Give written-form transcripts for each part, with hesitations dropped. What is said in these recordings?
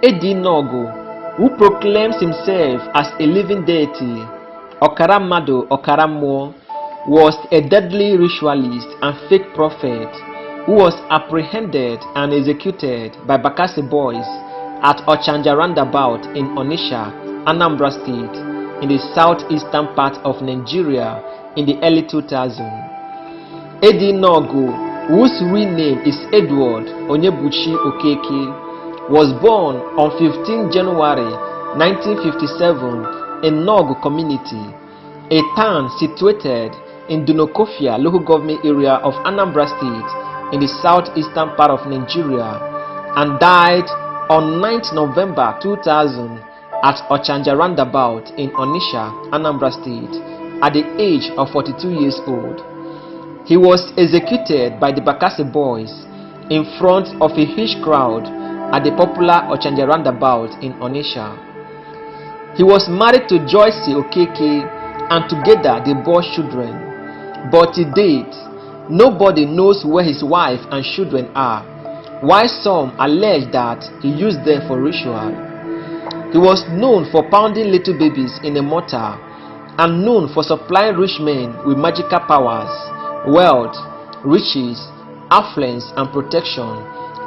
Eddy Nawgu, who proclaims himself as a living deity, Okaramado Okarammo, was a deadly ritualist and fake prophet who was apprehended and executed by Bakassi boys at Ochanja roundabout in Onitsha, Anambra State, in the southeastern part of Nigeria in the early 2000s. Eddy Nawgu, whose real name is Edward Onyebuchi Okeke, was born on 15 January 1957 in Nawgu community, a town situated in Dunokofia local government area of Anambra State in the southeastern part of Nigeria, and died on 9th November 2000 at Ochanja roundabout in Onitsha, Anambra State, at the age of 42 years old. He was executed by the Bakassi boys in front of a huge crowd at the popular Ochanja roundabout in Onitsha. He was married to Joyce Okeke and together they bore children, but to date, nobody knows where his wife and children are, while some allege that he used them for ritual. He was known for pounding little babies in a mortar and known for supplying rich men with magical powers, wealth, riches, affluence, and protection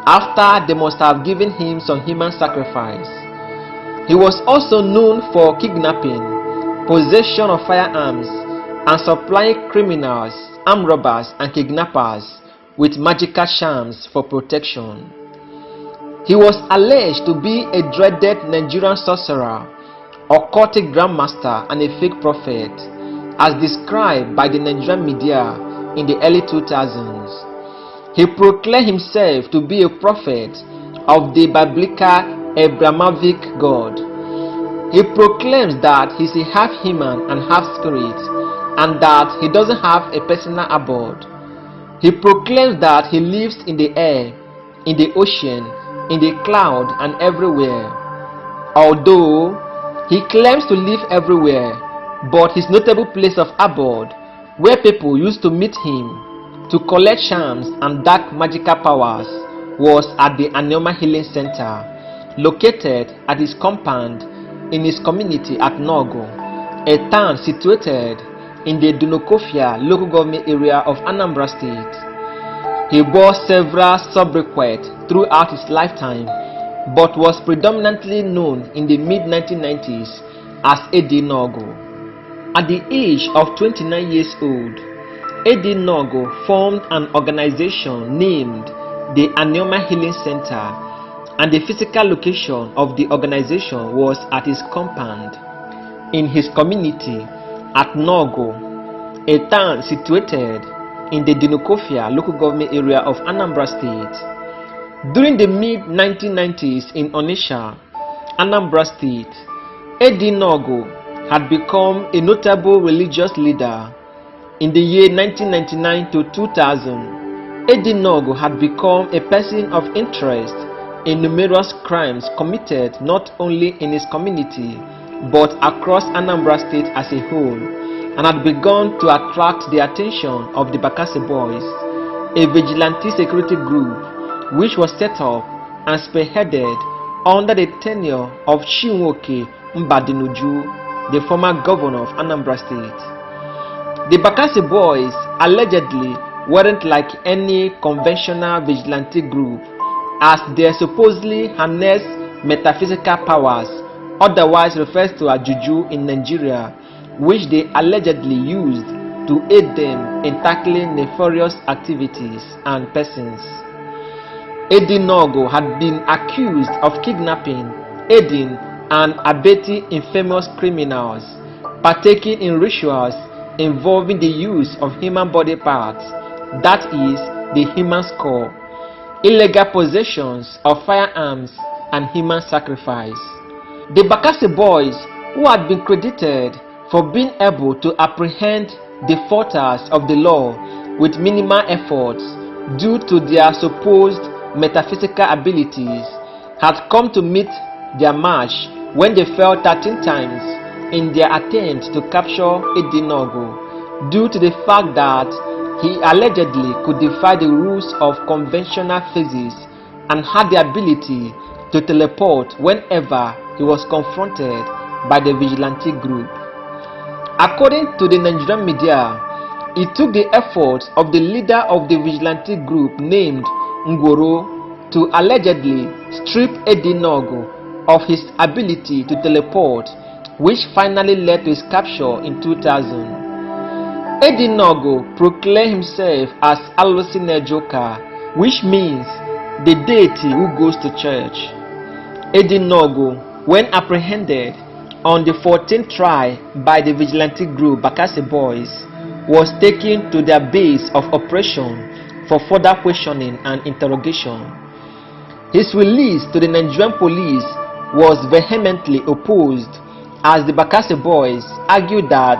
after they must have given him some human sacrifice. He was also known for kidnapping, possession of firearms, and supplying criminals, armed robbers, and kidnappers with magical charms for protection. He was alleged to be a dreaded Nigerian sorcerer, occultic grandmaster, and a fake prophet, as described by the Nigerian media in the early 2000s. He proclaimed himself to be a prophet of the biblical Abrahamic God. He proclaims that he is a half human and half spirit, and that he doesn't have a personal abode. He proclaims that he lives in the air, in the ocean, in the cloud, and everywhere. Although he claims to live everywhere, but his notable place of abode, where people used to meet him to collect charms and dark magical powers, was at the Anoma Healing Center, located at his compound in his community at Nago, a town situated in the Dunokofia local government area of Anambra State. He bore several sobriquets throughout his lifetime, but was predominantly known in the mid-1990s as Eddy Nawgu. At the age of 29 years old, Eddy Nawgu formed an organization named the Anoma Healing Center, and the physical location of the organization was at his compound in his community at Nago, a town situated in the Dunokofia local government area of Anambra State. During the mid-1990s in Onitsha, Anambra State, Eddy Nawgu had become a notable religious leader. In the year 1999 to 2000, Eddy Nawgu had become a person of interest in numerous crimes committed not only in his community but across Anambra State as a whole, and had begun to attract the attention of the Bakassi boys, a vigilante security group which was set up and spearheaded under the tenure of Chinwoke Mbadinuju, the former governor of Anambra State. The Bakassi boys allegedly weren't like any conventional vigilante group, as they supposedly harnessed metaphysical powers, otherwise referred to as juju in Nigeria, which they allegedly used to aid them in tackling nefarious activities and persons. Eddy Nawgu had been accused of kidnapping, aiding, and abetting infamous criminals, partaking in rituals involving the use of human body parts, that is, the human skull, illegal possessions of firearms, and human sacrifice. The Bakassi boys, who had been credited for being able to apprehend defaulters of the law with minimal efforts due to their supposed metaphysical abilities, had come to meet their match when they fell 13 times in their attempt to capture Eddy Nawgu, due to the fact that he allegedly could defy the rules of conventional physics and had the ability to teleport whenever he was confronted by the vigilante group. According to the Nigerian media, it took the efforts of the leader of the vigilante group named Ngworo to allegedly strip Eddy Nawgu of his ability to teleport, which finally led to his capture in 2000. Eddy Nawgu proclaimed himself as Alusine Joker, which means the deity who goes to church. Eddy Nawgu, when apprehended on the 14th try by the vigilante group Bakassi boys, was taken to their base of operation for further questioning and interrogation. His release to the Nigerian police was vehemently opposed, as the Bakassi boys argued that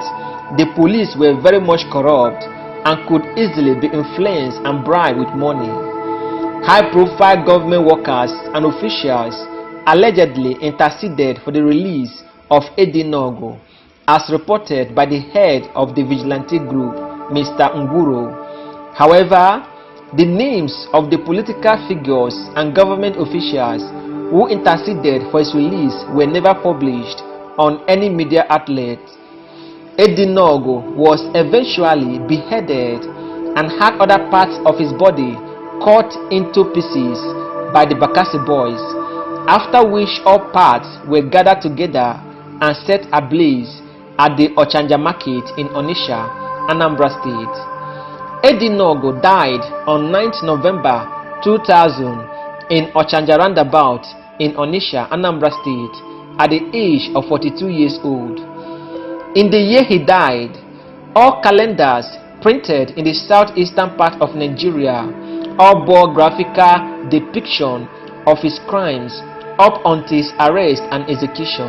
the police were very much corrupt and could easily be influenced and bribed with money. High-profile government workers and officials allegedly interceded for the release of Eddy Nawgu, as reported by the head of the vigilante group, Mr. Ngworo. However, the names of the political figures and government officials who interceded for his release were never published on any media outlet. Eddy Nawgu was eventually beheaded and had other parts of his body cut into pieces by the Bakassi boys, after which all parts were gathered together and set ablaze at the Ochanja market in Onitsha, Anambra State. Eddy Nawgu died on 9th November 2000 in Ochanja roundabout in Onitsha, Anambra State, at the age of 42 years old. In the year he died, all calendars printed in the southeastern part of Nigeria all bore graphical depiction of his crimes up until his arrest and execution.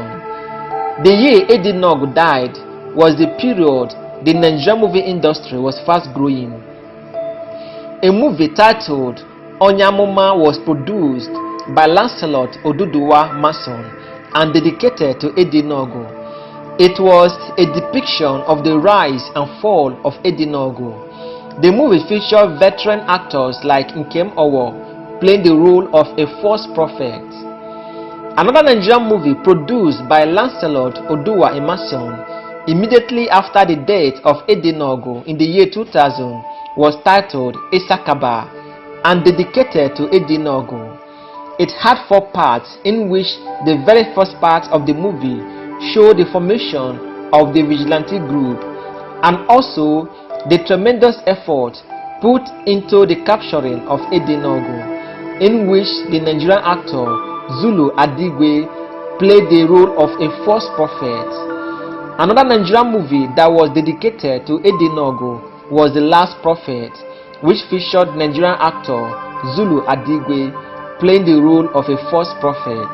The year Eddy Nawgu died was the period the Nigerian movie industry was fast growing. A movie titled Onyamoma was produced by Lancelot Oduduwa Mason and dedicated to Eddy Nawgu. It was a depiction of the rise and fall of Eddy Nawgu. The movie featured veteran actors like Nkem Owo playing the role of a false prophet. Another Nigerian movie produced by Lancelot Oduduwa Mason immediately after the death of Eddy Nawgu in the year 2000 was titled Esakaba and dedicated to Eddy Nawgu. It had 4 parts, in which the very first part of the movie showed the formation of the vigilante group and also the tremendous effort put into the capturing of Eddy Nawgu, in which the Nigerian actor Zulu Adigwe played the role of a false prophet. Another Nigerian movie that was dedicated to Eddy Nawgu was The Last Prophet, which featured Nigerian actor Zulu Adigwe playing the role of a false prophet.